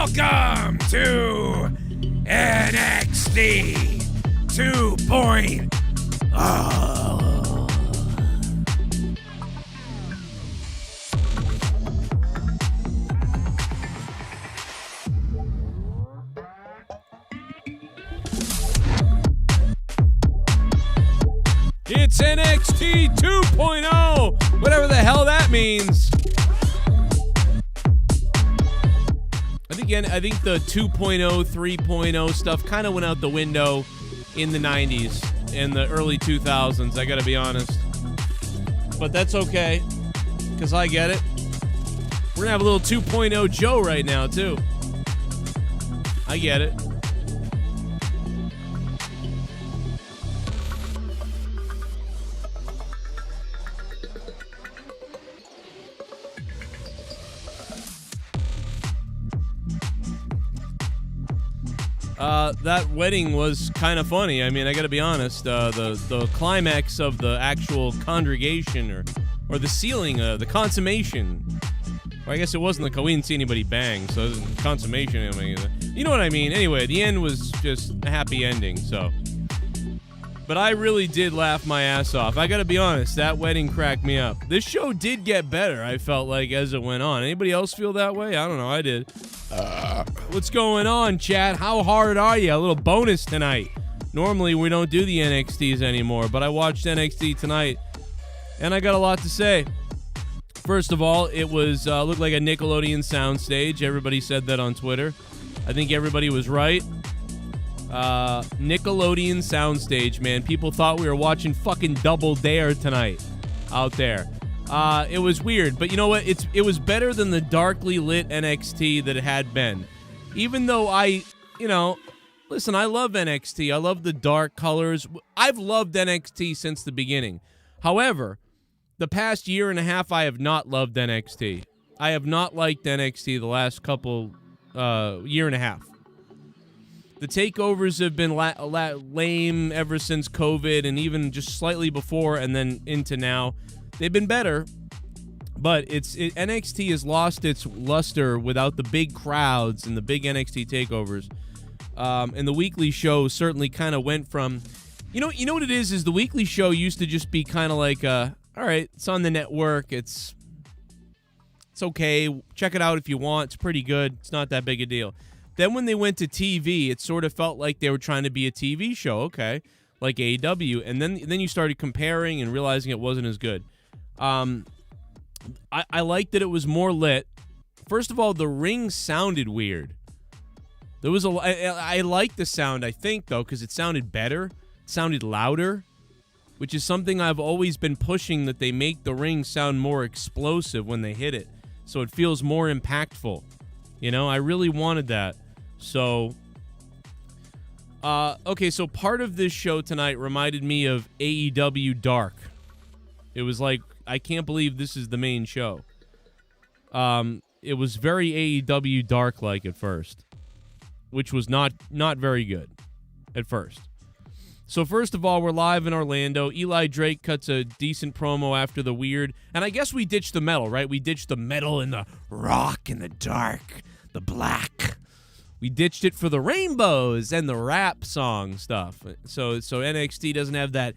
Welcome to NXT 2.0. It's NXT 2.0, whatever the hell that means. I think the 2.0, 3.0 stuff kind of went out the window in the 90s and the early 2000s, I gotta be honest. But that's okay, because I get it. We're gonna have a little 2.0 Joe right now, too. I get it. That wedding was kind of funny. I mean, I got to be honest. The climax of the actual congregation or the sealing, the consummation. Or I guess it wasn't we didn't see anybody bang, so it wasn't consummation. I mean, you know what I mean. Anyway, the end was just a happy ending. So, but I really did laugh my ass off. I got to be honest. That wedding cracked me up. This show did get better, I felt like, as it went on. Anybody else feel that way? I don't know. I did. What's going on, chat? How hard are you? A little bonus tonight. Normally, we don't do the NXTs anymore, but I watched NXT tonight, and I got a lot to say. First of all, it was looked like a Nickelodeon soundstage. Everybody said that on Twitter. I think everybody was right. Nickelodeon soundstage, man. People thought we were watching fucking Double Dare tonight out there. It was weird, but you know what? It was better than the darkly lit NXT that it had been. Even though listen, I love NXT. I love the dark colors. I've loved NXT since the beginning. However, the past year and a half, I have not loved NXT. I have not liked NXT the last couple year and a half. The takeovers have been lame ever since COVID and even just slightly before and then into now. They've been better, but NXT has lost its luster without the big crowds and the big NXT takeovers. And the weekly show certainly kind of went from, you know what it is the weekly show used to just be kind of like, all right, it's on the network, it's okay, check it out if you want, it's pretty good, it's not that big a deal. Then when they went to TV, it sort of felt like they were trying to be a TV show, okay, like AEW, and then you started comparing and realizing it wasn't as good. I liked that it was more lit. First of all, the ring sounded weird. There was I liked the sound, I think, though, because it sounded better. It sounded louder, which is something I've always been pushing, that they make the ring sound more explosive when they hit it, so it feels more impactful. You know, I really wanted that. So, okay, so part of this show tonight reminded me of AEW Dark. It was like, I can't believe this is the main show. It was very AEW Dark-like at first, which was not very good at first. So first of all, we're live in Orlando. Eli Drake cuts a decent promo after the weird, and I guess we ditched the metal, right? We ditched the metal and the rock and the dark, the black. We ditched it for the rainbows and the rap song stuff. So NXT doesn't have that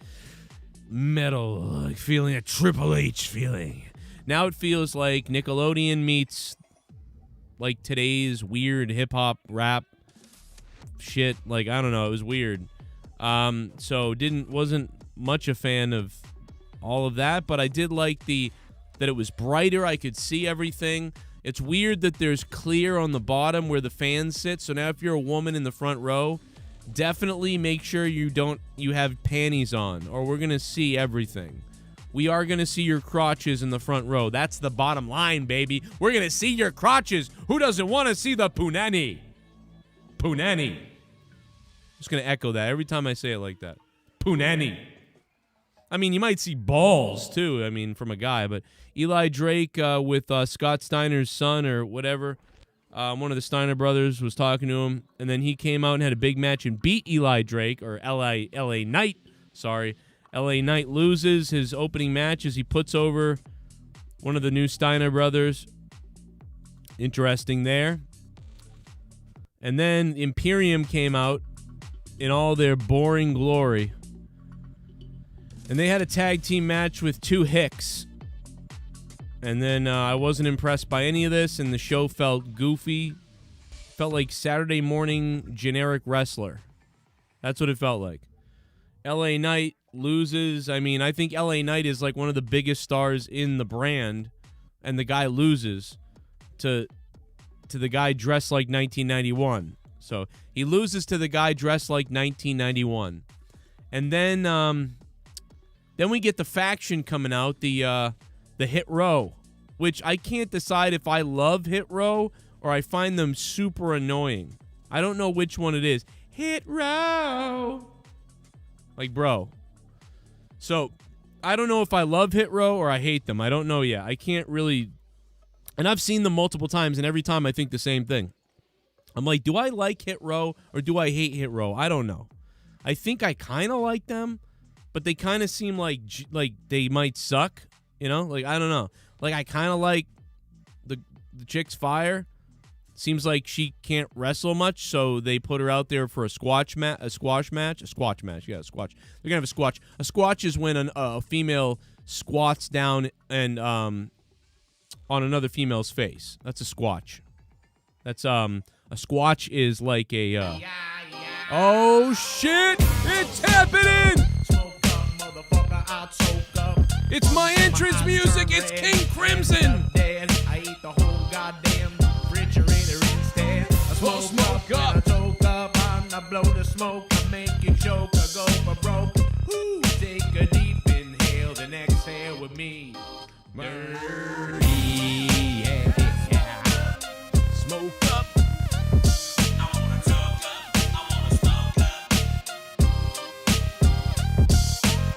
metal feeling, a Triple H feeling. Now it feels like Nickelodeon meets like today's weird hip-hop rap shit. Like, I don't know, it was weird. So wasn't much a fan of all of that, but I did like that it was brighter. I could see everything. It's weird that there's clear on the bottom where the fans sit. So now if you're a woman in the front row, definitely make sure you have panties on, or we're going to see everything. We are going to see your crotches in the front row. That's the bottom line, baby. We're going to see your crotches. Who doesn't want to see the punani? Punani. I'm just going to echo that every time I say it like that. Punani. I mean, you might see balls, too, I mean, from a guy. But Eli Drake with Scott Steiner's son or whatever, one of the Steiner brothers was talking to him, and then he came out and had a big match and beat Eli Drake, or LA Knight. Sorry. LA Knight loses his opening match as he puts over one of the new Steiner brothers. Interesting there. And then Imperium came out in all their boring glory. And they had a tag team match with two Hicks. And then I wasn't impressed by any of this, and the show felt goofy. Felt like Saturday morning generic wrestler. That's what it felt like. LA Knight loses. I mean, I think LA Knight is like one of the biggest stars in the brand, and the guy loses to the guy dressed like 1991. So he loses to the guy dressed like 1991. And then we get the faction coming out, the Hit Row, which I can't decide if I love Hit Row or I find them super annoying. I don't know which one it is. Hit Row. Like, bro. So, I don't know if I love Hit Row or I hate them. I don't know yet. I can't really... And I've seen them multiple times, and every time I think the same thing. I'm like, do I like Hit Row or do I hate Hit Row? I don't know. I think I kind of like them, but they kind of seem like they might suck. You know? Like, I don't know. Like, I kind of like the chick's fire. Seems like she can't wrestle much, so they put her out there for a squash match. Yeah, a squash. They're gonna have a squash. A squash is when a female squats down and on another female's face. That's a squash. That's a squash is like a. Oh shit! It's happening! It's my entrance music. It's King Crimson. I eat the whole goddamn refrigerator instead. I smoke up, I blow the smoke, I make you choke, I go for broke. Ooh, take a deep inhale, then exhale with me. Dirty, yeah. Smoke up. I wanna choke up, I wanna smoke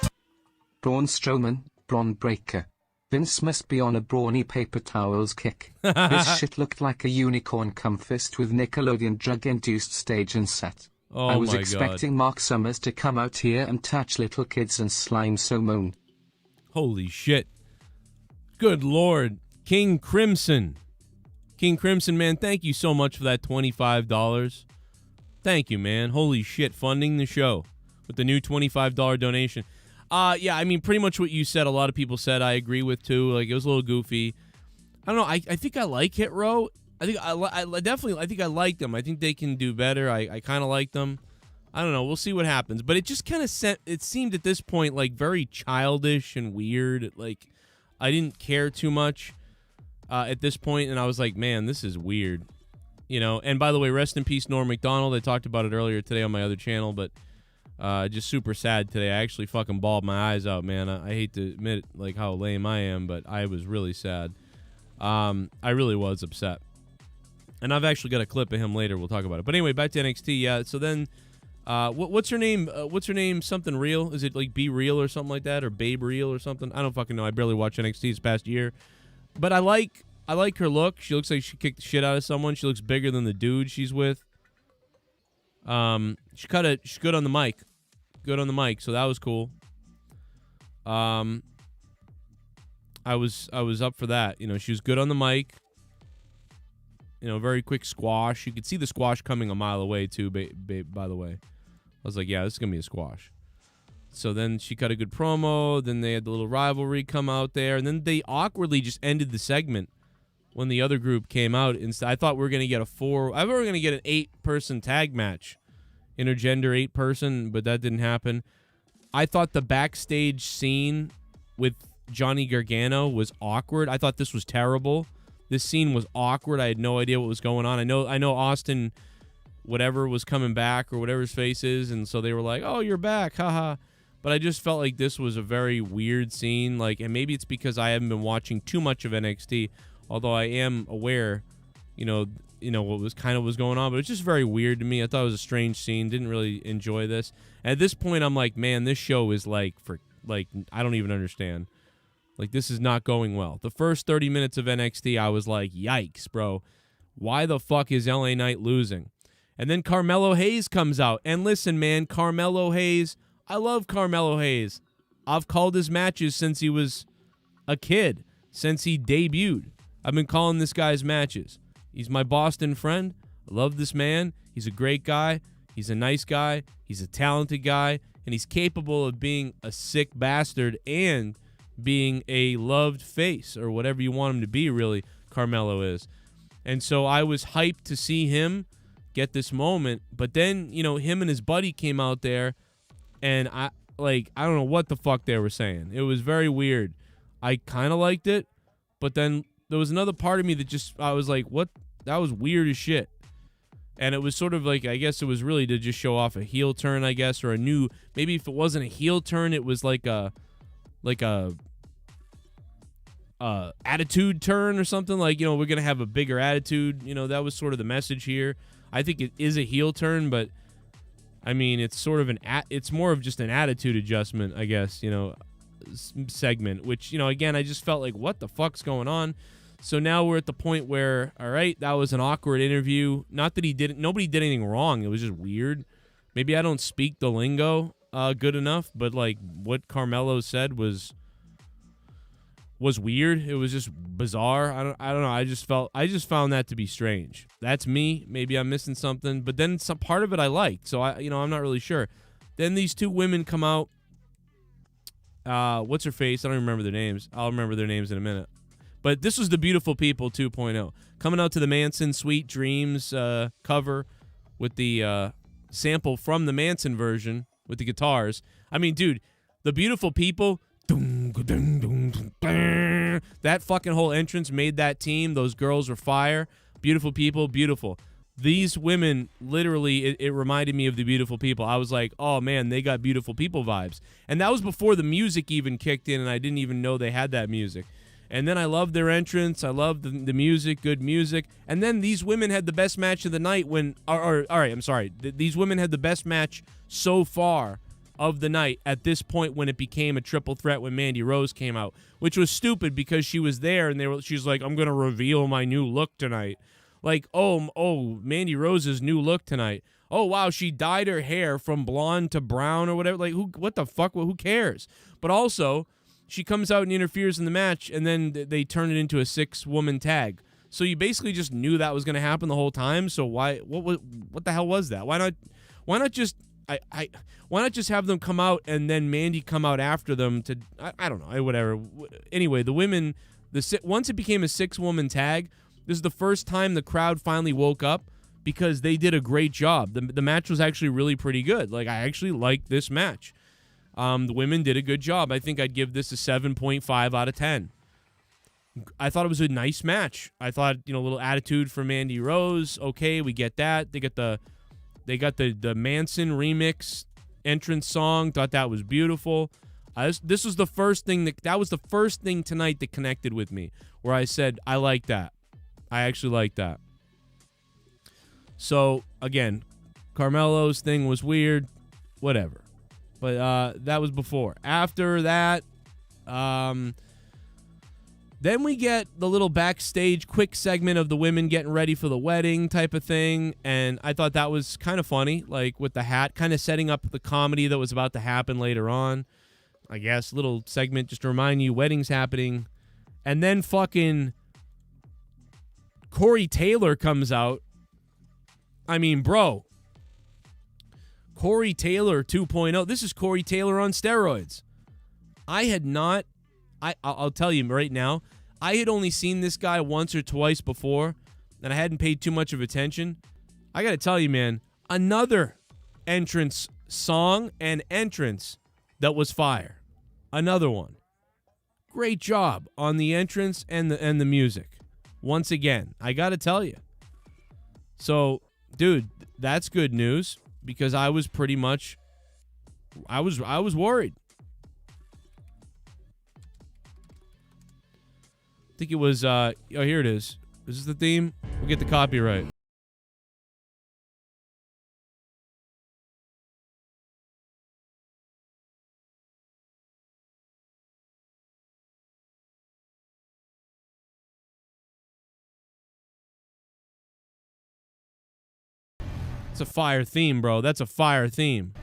up. Braun Strowman, Braun Breaker. Vince must be on a brawny paper towels kick. This shit looked like a unicorn cum fist with Nickelodeon drug-induced stage and set. Oh I was my expecting God. Mark Summers to come out here and touch little kids and slime so moan. Holy shit. Good Lord. King Crimson. King Crimson, man, thank you so much for that $25. Thank you, man. Holy shit. Funding the show with the new $25 donation. Yeah, I mean, pretty much what you said, a lot of people said I agree with, too. Like, it was a little goofy. I don't know. I think I like Hit Row. I think I think I like them. I think they can do better. I kind of like them. I don't know. We'll see what happens. But it just kind of it seemed at this point, like, very childish and weird. Like, I didn't care too much at this point, and I was like, man, this is weird. You know, and by the way, rest in peace, Norm Macdonald. I talked about it earlier today on my other channel, but... just super sad today. I actually fucking bawled my eyes out, man. I hate to admit it, like how lame I am, but I was really sad. I really was upset. And I've actually got a clip of him later. We'll talk about it. But anyway, back to NXT. Yeah. So then, what's her name? What's her name? Something Real? Is it like Be Real or something like that, or Babe Real or something? I don't fucking know. I barely watched NXT this past year, but I like her look. She looks like she kicked the shit out of someone. She looks bigger than the dude she's with. She's good on the mic. Good on the mic, so that was cool. I was up for that. You know, she was good on the mic. You know, very quick squash. You could see the squash coming a mile away too. By the way, I was like, yeah, this is gonna be a squash. So then she cut a good promo. Then they had the little rivalry come out there, and then they awkwardly just ended the segment when the other group came out. Instead, I thought we were gonna get I thought we were gonna get an 8-person tag match. Intergender 8-person, but that didn't happen. I thought the backstage scene with Johnny Gargano was awkward. I thought this was terrible. This scene was awkward. I had no idea what was going on. I know Austin, whatever, was coming back or whatever his face is, and so they were like, "Oh, you're back, haha." But I just felt like this was a very weird scene. Like, and maybe it's because I haven't been watching too much of NXT, although I am aware, you know what was going on, but it's just very weird to me. I thought it was a strange scene. Didn't really enjoy this. At this point, I'm like, man, this show is I don't even understand. Like, this is not going well. The first 30 minutes of NXT, I was like, yikes, bro. Why the fuck is LA Knight losing? And then Carmelo Hayes comes out. And listen, man, Carmelo Hayes, I love Carmelo Hayes. I've called his matches since he was a kid, since he debuted. I've been calling this guy's matches. He's my Boston friend. I love this man. He's a great guy. He's a nice guy. He's a talented guy. And he's capable of being a sick bastard and being a loved face, or whatever you want him to be, really, Carmelo is. And so I was hyped to see him get this moment. But then, him and his buddy came out there, and I don't know what the fuck they were saying. It was very weird. I kind of liked it, but then there was another part of me that I was like, what? That was weird as shit. And it was sort of like, I guess it was really to just show off a heel turn, I guess, or maybe if it wasn't a heel turn, it was like a attitude turn or something. Like, we're going to have a bigger attitude. That was sort of the message here. I think it is a heel turn, but I mean, it's sort of it's more of just an attitude adjustment, I guess, segment, which, again, I just felt like, what the fuck's going on? So now we're at the point where, all right, that was an awkward interview. Not that nobody did anything wrong. It was just weird. Maybe I don't speak the lingo good enough, but like what Carmelo said was weird. It was just bizarre. I don't know. I just found that to be strange. That's me. Maybe I'm missing something, but then some part of it I liked. So I'm not really sure. Then these two women come out. What's her face? I don't remember their names. I'll remember their names in a minute. But this was the Beautiful People 2.0. Coming out to the Manson Sweet Dreams cover with the sample from the Manson version with the guitars. I mean, dude, the Beautiful People, that fucking whole entrance made that team. Those girls were fire. Beautiful People, beautiful. These women, literally, it reminded me of the Beautiful People. I was like, oh, man, they got Beautiful People vibes. And that was before the music even kicked in, and I didn't even know they had that music. And then I loved their entrance. I loved the music, good music. And then these women had the best match of the night all right, I'm sorry. These women had the best match so far of the night at this point when it became a triple threat when Mandy Rose came out, which was stupid because she was there and she's like, I'm going to reveal my new look tonight. Like, oh, Mandy Rose's new look tonight. Oh, wow, she dyed her hair from blonde to brown or whatever. Like, what the fuck? Who cares? But also, she comes out and interferes in the match, and then they turn it into a 6-woman tag. So you basically just knew that was going to happen the whole time. So what the hell was that? Why not just have them come out and then Mandy come out after them to I don't know, whatever. Anyway, the women, once it became a 6-woman tag, this is the first time the crowd finally woke up because they did a great job. The match was actually really pretty good. Like, I actually liked this match. The women did a good job. I think I'd give this a 7.5 out of 10. I thought it was a nice match. I thought, a little attitude for Mandy Rose. Okay, we get that. They got the Manson remix entrance song. Thought that was beautiful. This was the first thing that was the first thing tonight that connected with me, where I said, I like that. I actually like that. So, again, Carmelo's thing was weird. Whatever. But that was before. After that, then we get the little backstage quick segment of the women getting ready for the wedding type of thing. And I thought that was kind of funny, like with the hat, kind of setting up the comedy that was about to happen later on. I guess, little segment just to remind you wedding's happening. And then fucking Corey Taylor comes out. I mean, bro. Corey Taylor 2.0. This is Corey Taylor on steroids. I'll tell you right now, I had only seen this guy once or twice before, and I hadn't paid too much of attention. I got to tell you, man, another entrance song and entrance that was fire. Another one. Great job on the entrance and the music. Once again, I got to tell you. So, dude, that's good news. Because I was pretty much, I was worried. I think it was, here it is. Is this the theme? We'll get the copyright. It's a fire theme, bro. That's a fire theme.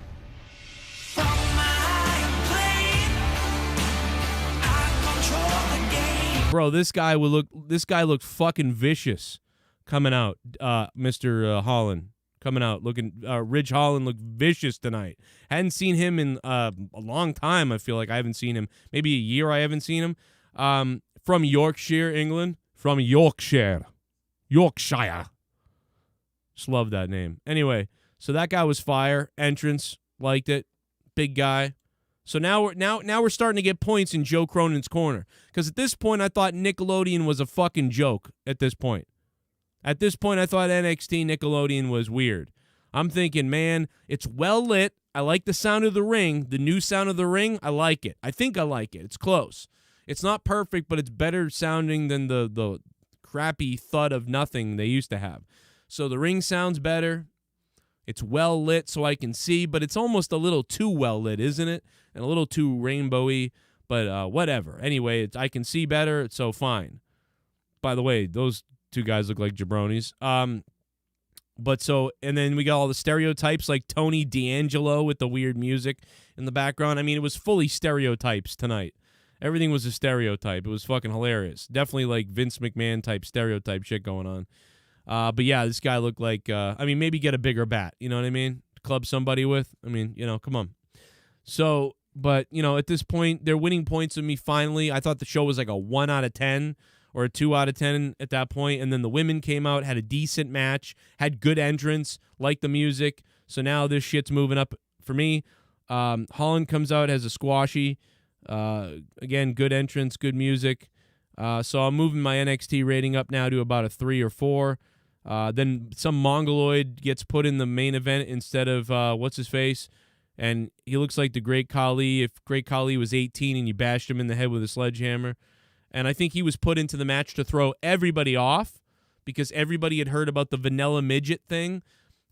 Bro, this guy looked fucking vicious coming out. Mr. Holland coming out looking. Ridge Holland looked vicious tonight. Hadn't seen him in a long time. I feel like I haven't seen him. Maybe a year I haven't seen him. From Yorkshire, England. From Yorkshire. Just love that name. Anyway, so that guy was fire. Entrance, liked it. Big guy. So now we're starting to get points in Joe Cronin's corner. Because at this point, I thought Nickelodeon was a fucking joke at this point. At this point, I thought NXT Nickelodeon was weird. I'm thinking, man, it's well lit. I like the sound of the ring. The new sound of the ring, I like it. I think I like it. It's close. It's not perfect, but it's better sounding than the crappy thud of nothing they used to have. So the ring sounds better. It's well lit so I can see, but it's almost a little too well lit, isn't it? And a little too rainbowy, but whatever. Anyway, I can see better, so fine. By the way, those two guys look like jabronis. But so, and then we got all the stereotypes like Tony D'Angelo with the weird music in the background. I mean, it was fully stereotypes tonight. Everything was a stereotype. It was fucking hilarious. Definitely like Vince McMahon type stereotype shit going on. But yeah, this guy looked like, maybe get a bigger bat. You know what I mean? Club somebody with. I mean, come on. So, but, at this point, they're winning points with me finally. I thought the show was like a 1 out of 10 or a 2 out of 10 at that point. And then the women came out, had a decent match, had good entrance, liked the music. So now this shit's moving up for me. Holland comes out, has a squashy. Again, good entrance, good music. So I'm moving my NXT rating up now to about a 3 or 4. Then some Mongoloid gets put in the main event instead of what's-his-face. And he looks like the Great Khali. If Great Khali was 18 and you bashed him in the head with a sledgehammer. And I think he was put into the match to throw everybody off because everybody had heard about the vanilla midget thing.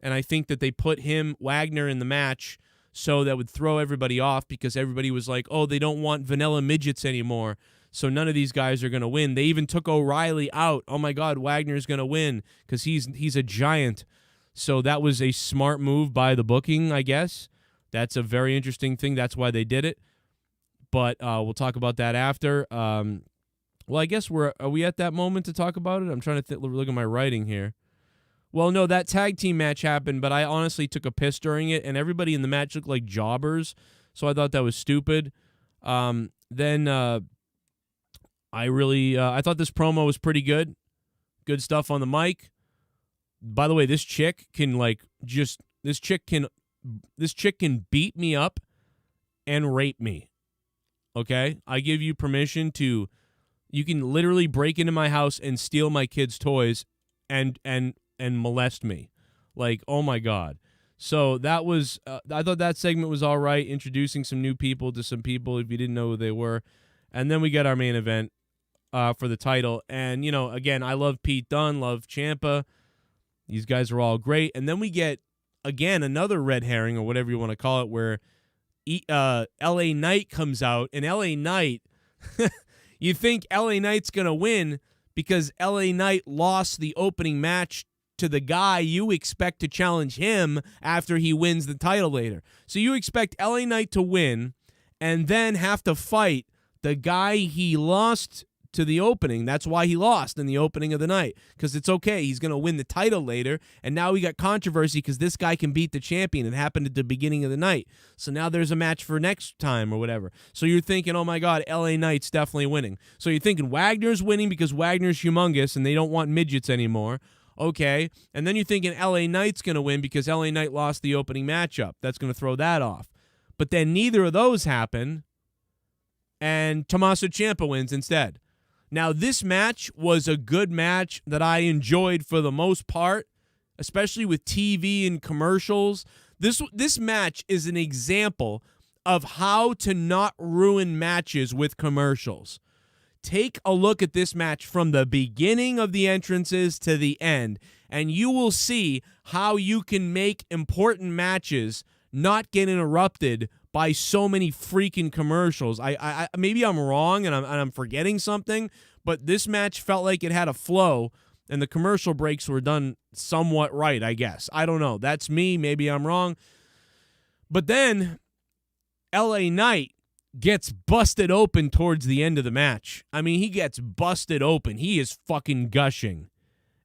And I think that they put Wagner, in the match so that would throw everybody off because everybody was like, oh, they don't want vanilla midgets anymore. So none of these guys are going to win. They even took O'Reilly out. Oh, my God, Wagner's going to win because he's a giant. So that was a smart move by the booking, I guess. That's a very interesting thing. That's why they did it. But we'll talk about that after. Well, I guess are we at that moment to talk about it? I'm trying to look at my writing here. Well, no, that tag team match happened, but I honestly took a piss during it, and everybody in the match looked like jobbers, so I thought that was stupid. Then I thought this promo was pretty good. Good stuff on the mic. By the way, this chick can beat me up and rape me. Okay? I give you permission you can literally break into my house and steal my kids' toys and molest me. Like, oh my God. So that was, I thought that segment was all right, introducing some new people to some people if you didn't know who they were. And then we got our main event for the title. And, again, I love Pete Dunne, love Ciampa. These guys are all great. And then we get, again, another red herring or whatever you want to call it, where LA Knight comes out. And LA Knight, you think LA Knight's going to win because LA Knight lost the opening match to the guy you expect to challenge him after he wins the title later. So you expect LA Knight to win and then have to fight the guy he lost to the opening. That's why he lost in the opening of the night, because it's okay. He's going to win the title later, and now we got controversy because this guy can beat the champion. It happened at the beginning of the night. So now there's a match for next time or whatever. So you're thinking, oh my God, LA Knight's definitely winning. So you're thinking Wagner's winning because Wagner's humongous and they don't want midgets anymore. Okay. And then you're thinking LA Knight's going to win because LA Knight lost the opening matchup. That's going to throw that off. But then neither of those happen, and Tommaso Ciampa wins instead. Now, this match was a good match that I enjoyed for the most part, especially with TV and commercials. This match is an example of how to not ruin matches with commercials. Take a look at this match from the beginning of the entrances to the end, and you will see how you can make important matches not get interrupted by so many freaking commercials. I maybe I'm wrong and I'm forgetting something, but this match felt like it had a flow, and the commercial breaks were done somewhat right, I guess. I don't know. That's me. Maybe I'm wrong. But then LA Knight gets busted open towards the end of the match. I mean, he gets busted open. He is fucking gushing.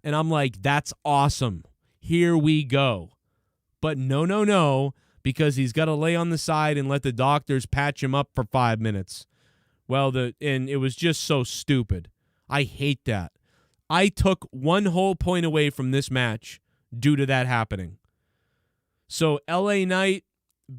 And I'm like, that's awesome. Here we go. But no, because he's got to lay on the side and let the doctors patch him up for 5 minutes. Well, and it was just so stupid. I hate that. I took one whole point away from this match due to that happening. So LA Knight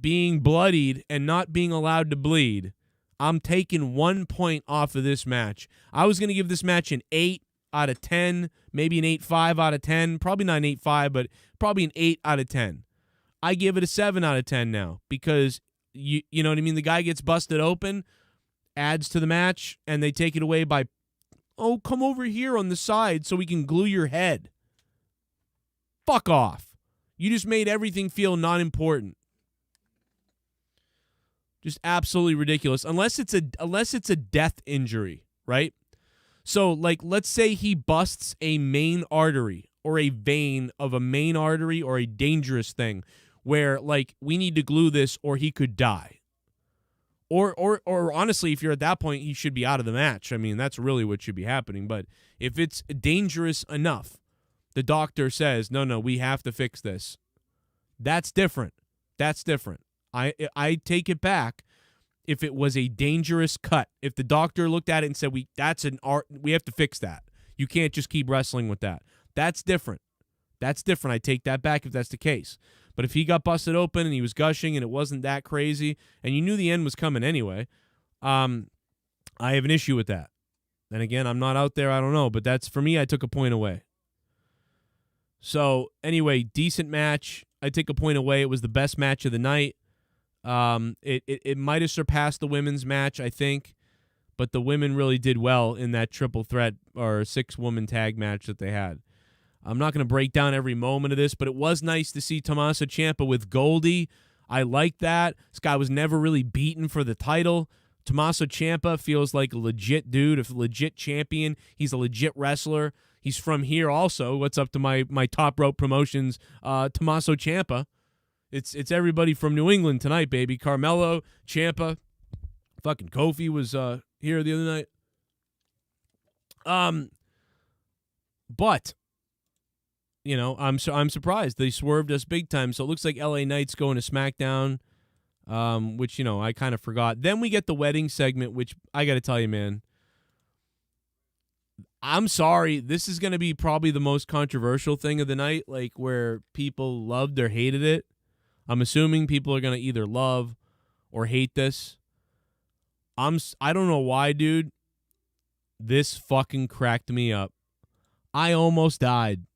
being bloodied and not being allowed to bleed, I'm taking 1 point off of this match. I was going to give this match an 8 out of 10, maybe an 8.5 out of 10. Probably not an 8.5, but probably an 8 out of 10. I give it a 7 out of 10 now because, you know what I mean? The guy gets busted open, adds to the match, and they take it away by, oh, come over here on the side so we can glue your head. Fuck off. You just made everything feel not important. Just absolutely ridiculous. Unless it's a death injury, right? So, like, let's say he busts a main artery or a vein of a main artery or a dangerous thing where, like, we need to glue this or he could die. Or honestly, if you're at that point, he should be out of the match. I mean, that's really what should be happening. But if it's dangerous enough, the doctor says, no, we have to fix this. That's different. That's different. I take it back. If it was a dangerous cut, if the doctor looked at it and said, we have to fix that. You can't just keep wrestling with that. That's different. That's different. I take that back if that's the case. But if he got busted open and he was gushing and it wasn't that crazy and you knew the end was coming anyway, I have an issue with that. And again, I'm not out there. I don't know. But that's, for me, I took a point away. So anyway, decent match. I take a point away. It was the best match of the night. It might have surpassed the women's match, I think, but the women really did well in that triple threat or 6-woman tag match that they had. I'm not going to break down every moment of this, but it was nice to see Tommaso Ciampa with Goldie. I like that. This guy was never really beaten for the title. Tommaso Ciampa feels like a legit dude, a legit champion. He's a legit wrestler. He's from here also. What's up to my Top Rope Promotions, Tommaso Ciampa. It's everybody from New England tonight, baby. Carmelo, Ciampa, fucking Kofi was here the other night. But you know, I'm surprised they swerved us big time. So it looks like LA Knight's going to SmackDown, which, you know, I kind of forgot. Then we get the wedding segment, which I got to tell you, man, I'm sorry. This is going to be probably the most controversial thing of the night, like where people loved or hated it. I'm assuming people are going to either love or hate this. I don't know why, dude. This fucking cracked me up. I almost died.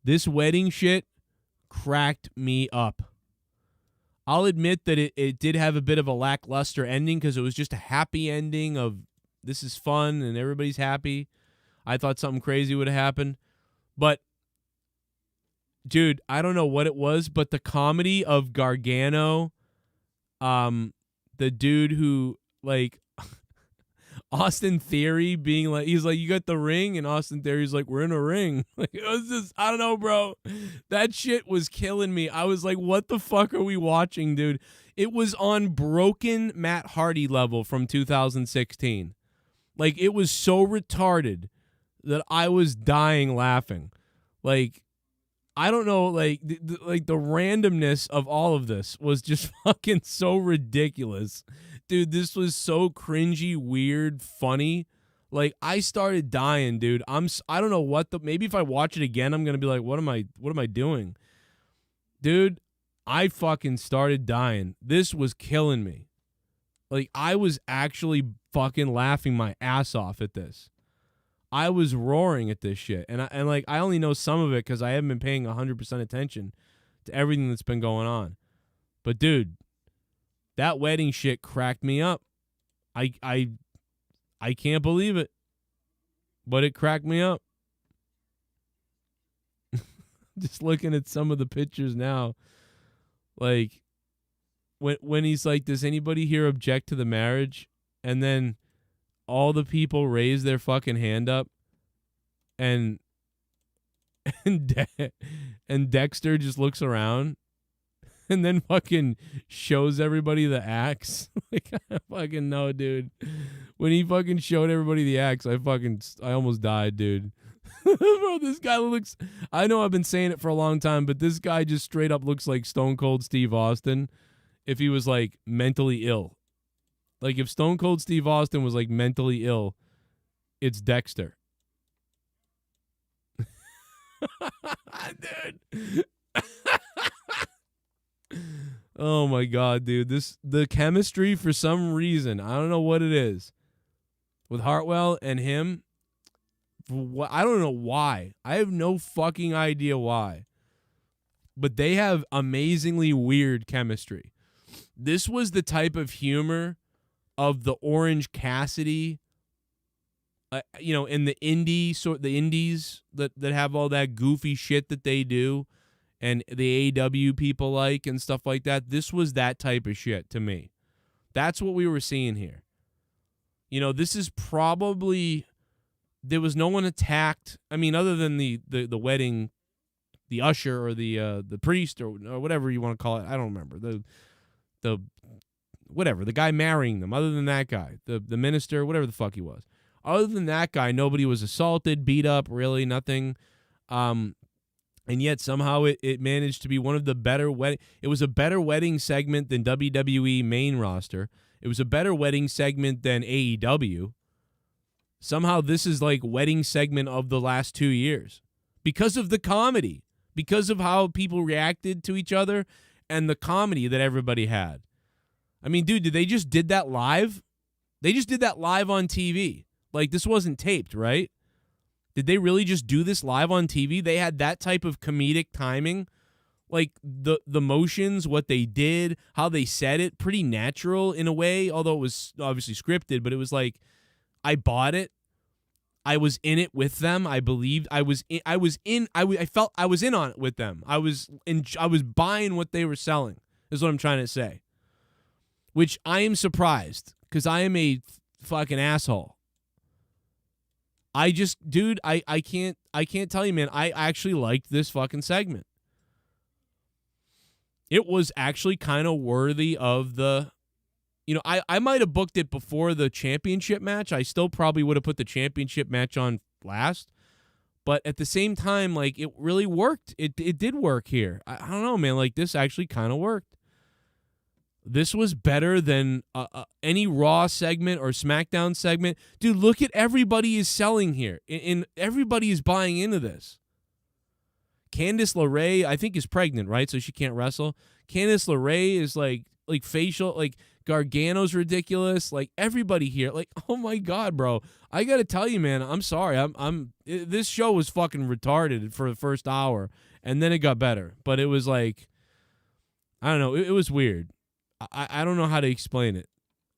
This wedding shit cracked me up. I'll admit that it did have a bit of a lackluster ending because it was just a happy ending of this is fun and everybody's happy. I thought something crazy would have happened. But, dude, I don't know what it was, but the comedy of Gargano, the dude who, like, Austin Theory being like, he's like, you got the ring? And Austin Theory's like, we're in a ring. Like, it was just, I don't know, bro. That shit was killing me. I was like, what the fuck are we watching, dude? It was on broken Matt Hardy level from 2016. Like, it was so retarded that I was dying laughing. Like, I don't know, like, the randomness of all of this was just fucking so ridiculous. Dude, this was so cringy, weird, funny. Like, I started dying, dude. I don't know what maybe if I watch it again, I'm going to be like, what am I doing? Dude, I fucking started dying. This was killing me. Like, I was actually fucking laughing my ass off at this. I was roaring at this shit. And I only know some of it because I haven't been paying 100% attention to everything that's been going on. But, dude, that wedding shit cracked me up. I can't believe it. But it cracked me up. Just looking at some of the pictures now. Like, when he's like, does anybody here object to the marriage? And then all the people raise their fucking hand up. And Dexter just looks around. And then fucking shows everybody the axe. Like, I fucking know, dude. When he fucking showed everybody the axe, I almost died, dude. Bro, this guy looks, I know I've been saying it for a long time, but this guy just straight up looks like Stone Cold Steve Austin if he was like mentally ill. Like if Stone Cold Steve Austin was like mentally ill, it's Dexter. Dude. Oh my God, dude. The chemistry for some reason, I don't know what it is, with Hartwell and him. I don't know why. I have no fucking idea why. But they have amazingly weird chemistry. This was the type of humor of the Orange Cassidy, in the indies that have all that goofy shit that they do, and the AEW people like and stuff like that. This was that type of shit to me. That's what we were seeing here. This is probably, there was no one attacked. I mean, other than the wedding, the usher or the priest or whatever you want to call it. I don't remember the whatever, the guy marrying them. Other than that guy, the minister, whatever the fuck he was. Other than that guy, nobody was assaulted, beat up, really nothing. And yet somehow it managed to be one of the better wedding. It was a better wedding segment than WWE main roster. It was a better wedding segment than AEW. Somehow this is like wedding segment of the last 2 years because of the comedy, because of how people reacted to each other and the comedy that everybody had. I mean, dude, they just did that live? They just did that live on TV. Like, this wasn't taped, right? Did they really just do this live on TV? They had that type of comedic timing. Like, the motions, what they did, how they said it, pretty natural in a way, although it was obviously scripted, but it was like, I bought it. I was in it with them. I believed I felt I was in on it with them. I was buying what they were selling, is what I'm trying to say. Which I am surprised, because I am a fucking asshole. I can't tell you, man. I actually liked this fucking segment. It was actually kind of worthy of the, I might have booked it before the championship match. I still probably would have put the championship match on last. But at the same time, like, it really worked. It did work here. I don't know, man. Like, this actually kind of worked. This was better than any Raw segment or SmackDown segment. Dude, look at everybody is selling here. And everybody is buying into this. Candice LeRae, I think, is pregnant, right? So she can't wrestle. Candice LeRae is like facial, like Gargano's ridiculous. Like, everybody here, like, oh my God, bro. I got to tell you, man, I'm sorry. This show was fucking retarded for the first hour, and then it got better. But it was like, I don't know. It was weird. I don't know how to explain it.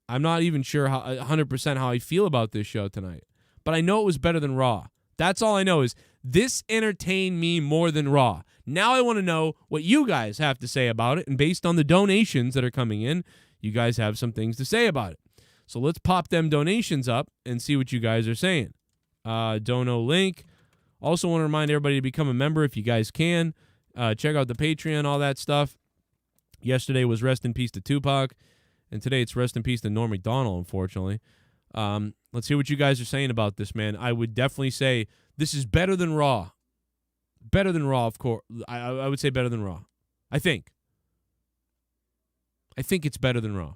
I'm not even sure 100% how I feel about this show tonight. But I know it was better than Raw. That's all I know is this entertained me more than Raw. Now I want to know what you guys have to say about it. And based on the donations that are coming in, you guys have some things to say about it. So let's pop them donations up and see what you guys are saying. Dono link. Also want to remind everybody to become a member if you guys can. Check out the Patreon, all that stuff. Yesterday was rest in peace to Tupac, and today it's rest in peace to Norm Macdonald, unfortunately. Let's hear what you guys are saying about this, man. I would definitely say this is better than Raw. Better than Raw, of course. I would say better than Raw. I think it's better than Raw.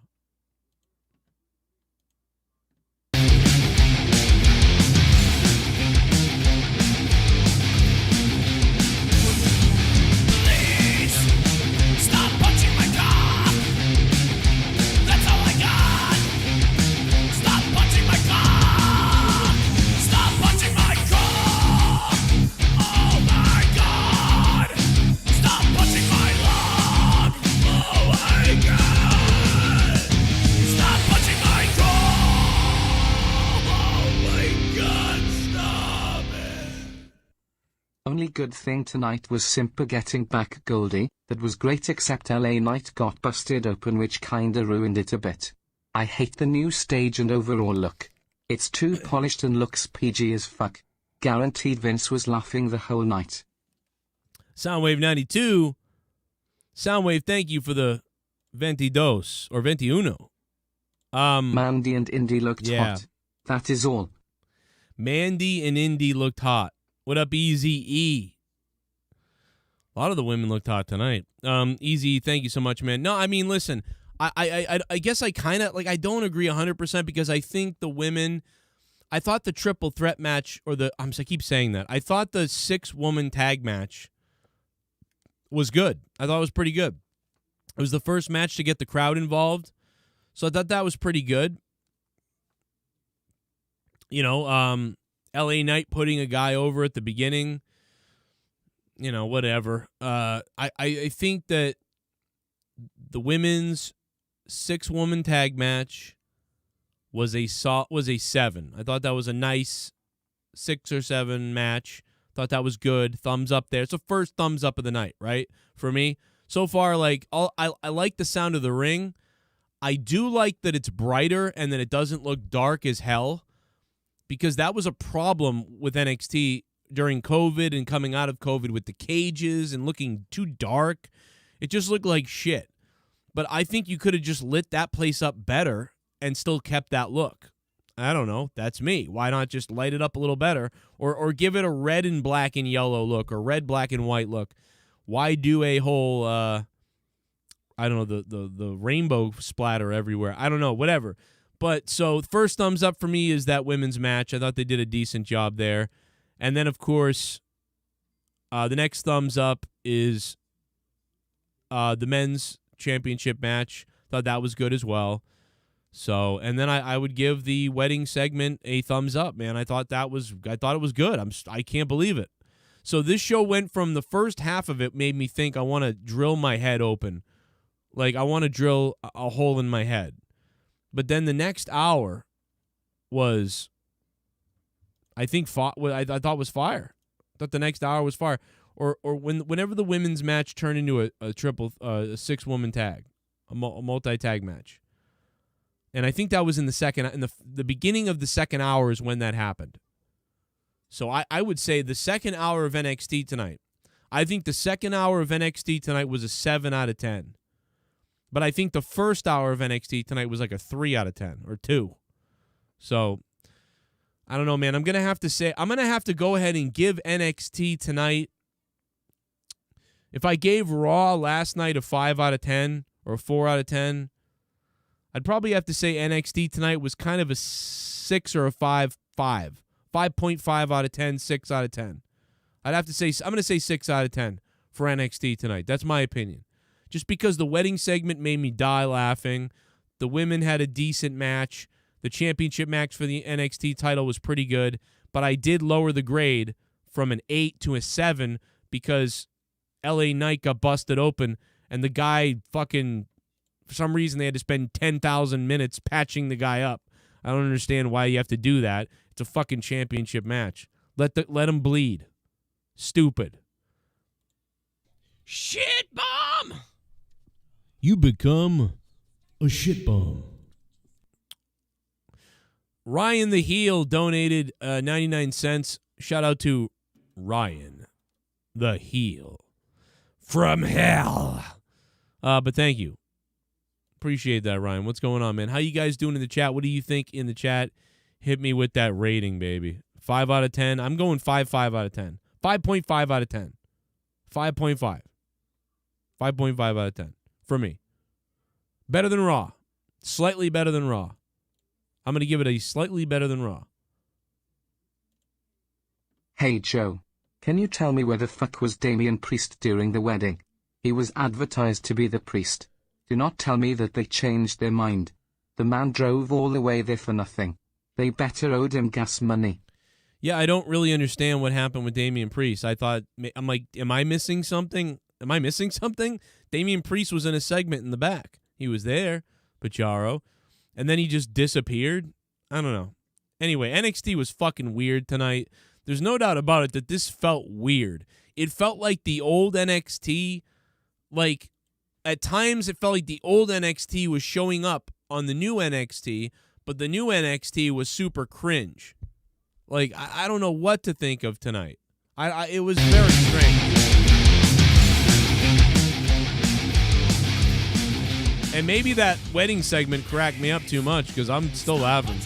Only good thing tonight was Simpa getting back Goldie. That was great, except LA Knight got busted open, which kinda ruined it a bit. I hate the new stage and overall look. It's too polished and looks PG as fuck. Guaranteed Vince was laughing the whole night. Soundwave 92. Soundwave, thank you for the 22 or 21. Mandy and Indy looked hot. That is all. Mandy and Indy looked hot. What up, Easy E? A lot of the women looked hot tonight. Easy, thank you so much, man. No, I mean, listen, I guess I kind of, like, I don't agree 100% because I think the women, I thought the triple threat match, or I keep saying that. I thought the 6-woman tag match was good. I thought it was pretty good. It was the first match to get the crowd involved, so I thought that was pretty good. You know, LA Knight putting a guy over at the beginning, you know, whatever. I think that the women's 6-woman tag match was a 7. I thought that was a nice 6 or 7 match. Thought that was good. Thumbs up there. It's the first thumbs up of the night, right? For me. So far, like, I like the sound of the ring. I do like that it's brighter and that it doesn't look dark as hell, because that was a problem with NXT during COVID and coming out of COVID with the cages and looking too dark. It just looked like shit. But I think you could have just lit that place up better and still kept that look. I don't know. That's me. Why not just light it up a little better, or give it a red and black and yellow look, or red, black, and white look? Why do a whole, I don't know, the rainbow splatter everywhere? I don't know, whatever. But so first thumbs up for me is that women's match. I thought they did a decent job there. And then, of course, the next thumbs up is the men's championship match. Thought that was good as well. So, and then I would give the wedding segment a thumbs up, man. I thought it was good. I can't believe it. So this show went from, the first half of it made me think I want to drill my head open. Like, I want to drill a hole in my head. But then the next hour was, I thought was fire. I thought the next hour was fire. Or whenever the women's match turned into a 6-woman tag, a multi-tag match. And I think that was in the beginning of the second hour is when that happened. So I would say the second hour of NXT tonight, I think the second hour of NXT tonight was a 7 out of 10. But I think the first hour of NXT tonight was like a 3 out of 10 or 2. So I don't know, man. I'm going to have to go ahead and give NXT tonight. If I gave Raw last night a 5 out of 10 or a 4 out of 10, I'd probably have to say NXT tonight was kind of a 6 or a 5.5 out of 10, 6 out of 10. I'd have to say, I'm going to say 6 out of 10 for NXT tonight. That's my opinion. Just because the wedding segment made me die laughing. The women had a decent match. The championship match for the NXT title was pretty good. But I did lower the grade from an 8 to a 7 because LA Knight got busted open and the guy fucking, for some reason, they had to spend 10,000 minutes patching the guy up. I don't understand why you have to do that. It's a fucking championship match. Let him bleed. Stupid. Shit bomb! You become a shit bomb. Ryan the Heel donated 99 cents. Shout out to Ryan the Heel from hell. But thank you. Appreciate that, Ryan. What's going on, man? How you guys doing in the chat? What do you think in the chat? Hit me with that rating, baby. 5 out of 10. I'm going 5 out of 10. 5.5 out of 10. 5.5. 5.5 out of 10 for me. Better than Raw. Slightly better than Raw. I'm going to give it a slightly better than Raw. Hey Joe, can you tell me where the fuck was Damian Priest during the wedding? He was advertised to be the priest. Do not tell me that they changed their mind. The man drove all the way there for nothing. They better owed him gas money. Yeah, I don't really understand what happened with Damian Priest. I'm like, am I missing something? Damian Priest was in a segment in the back. He was there, Pacharo, and then he just disappeared. I don't know. Anyway, NXT was fucking weird tonight. There's no doubt about it that this felt weird. It felt like the old NXT, like, at times it felt like the old NXT was showing up on the new NXT, but the new NXT was super cringe. Like, I don't know what to think of tonight. It was very strange. And maybe that wedding segment cracked me up too much because I'm still laughing.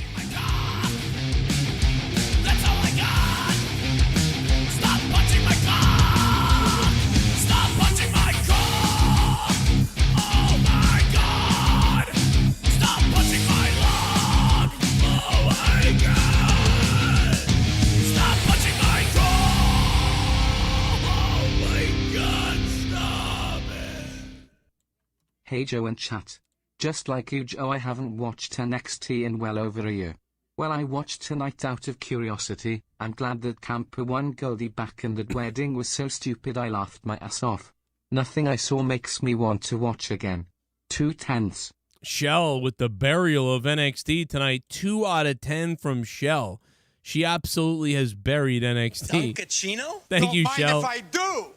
Hey Joe and chat. Just like you Joe, I haven't watched NXT in well over a year. Well, I watched tonight out of curiosity. I'm glad that Ciampa won Goldie back and that wedding was so stupid I laughed my ass off. Nothing I saw makes me want to watch again. 2/10. Shell with the burial of NXT tonight. 2 out of 10 from Shell. She absolutely has buried NXT. Duncachino? Thank you, Shell. Don't mind if I do.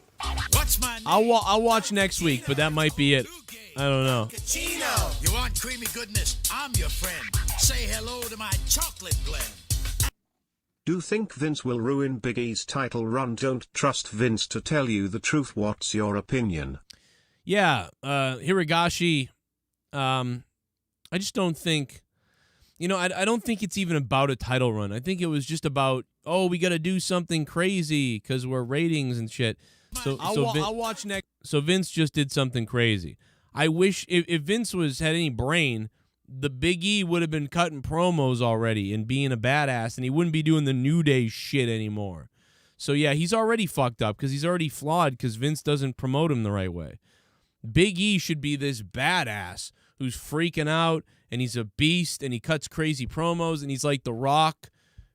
What's my name? I'll watch next week, but that might be it. I don't know. Duncachino. You want creamy goodness? I'm your friend. Say hello to my chocolate blend. Do think Vince will ruin Big E's title run? Don't trust Vince to tell you the truth. What's your opinion? Yeah, Hirogashi, I just don't think, I don't think it's even about a title run. I think it was just about, we got to do something crazy because we're ratings and shit. So I'll watch next. So Vince just did something crazy. I wish if Vince had any brain, the Big E would have been cutting promos already and being a badass, and he wouldn't be doing the New Day shit anymore. So yeah, he's already fucked up because he's already flawed because Vince doesn't promote him the right way. Big E should be this badass who's freaking out, and he's a beast, and he cuts crazy promos, and he's like The Rock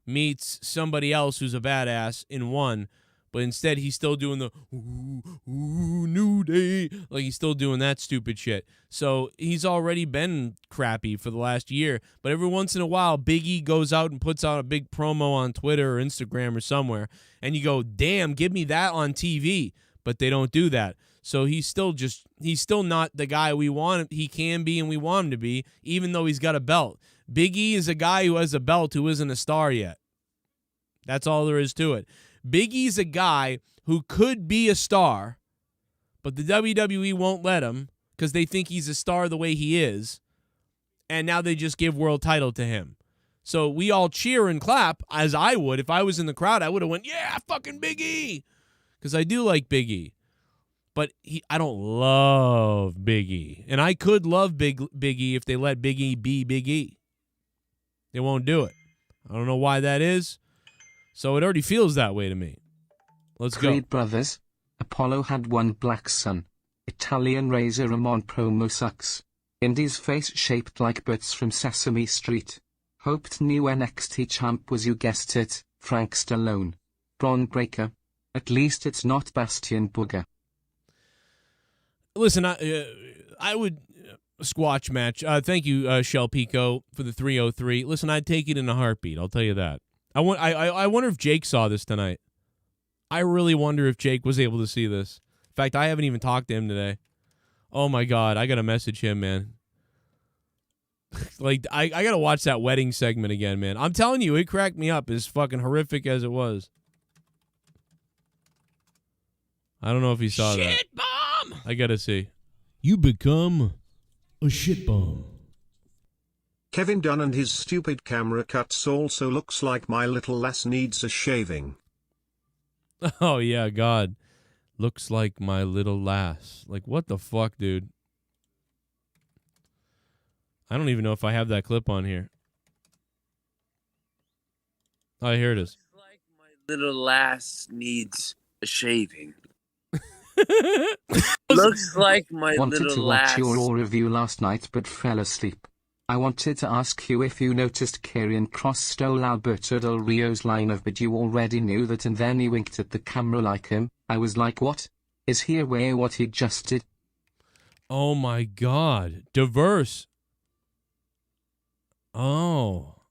meets somebody else who's a badass in one. But instead, he's still doing the New Day. Like, he's still doing that stupid shit. So he's already been crappy for the last year. But every once in a while, Big E goes out and puts out a big promo on Twitter or Instagram or somewhere. And you go, damn, give me that on TV. But they don't do that. So he's still not the guy we want he can be and we want him to be, even though he's got a belt. Big E is a guy who has a belt who isn't a star yet. That's all there is to it. Big E's a guy who could be a star, but the WWE won't let him because they think he's a star the way he is, and now they just give world title to him. So we all cheer and clap, as I would. If I was in the crowd, I would have went, yeah, fucking Big E, because I do like Big E. But I don't love Big E, and I could love Big E if they let Big E be Big E. They won't do it. I don't know why that is. So it already feels that way to me. Let's go. Creed Brothers. Apollo had one black son. Italian Razor Ramon promo sucks. Indy's face shaped like butts from Sesame Street. Hoped new NXT champ was, you guessed it, Frank Stallone. Braun Breaker. At least it's not Bastion Booger. Listen, I would squash match. Thank you, Shell Pico, for the 303. Listen, I'd take it in a heartbeat. I'll tell you that. I wonder if Jake saw this tonight. I really wonder if Jake was able to see this. In fact, I haven't even talked to him today. Oh my God, I gotta message him, man. Like, I gotta watch that wedding segment again, man. I'm telling you, it cracked me up, as fucking horrific as it was. I don't know if he saw that. Shit bomb! I gotta see. You become a shit bomb. Kevin Dunn and his stupid camera cuts also looks like my little lass needs a shaving. Oh, yeah, God. Looks like my little lass. Like, what the fuck, dude? I don't even know if I have that clip on here. Oh, here it is. Looks like my little lass needs a shaving. Looks like my Wanted little to watch lass. your Raw review last night but fell asleep. I wanted to ask you if you noticed Karrion Kross stole Alberto Del Rio's line of "but you already knew that," and then he winked at the camera like him. I was like, what? Is he aware what he just did? Oh my God. Diverse. Oh.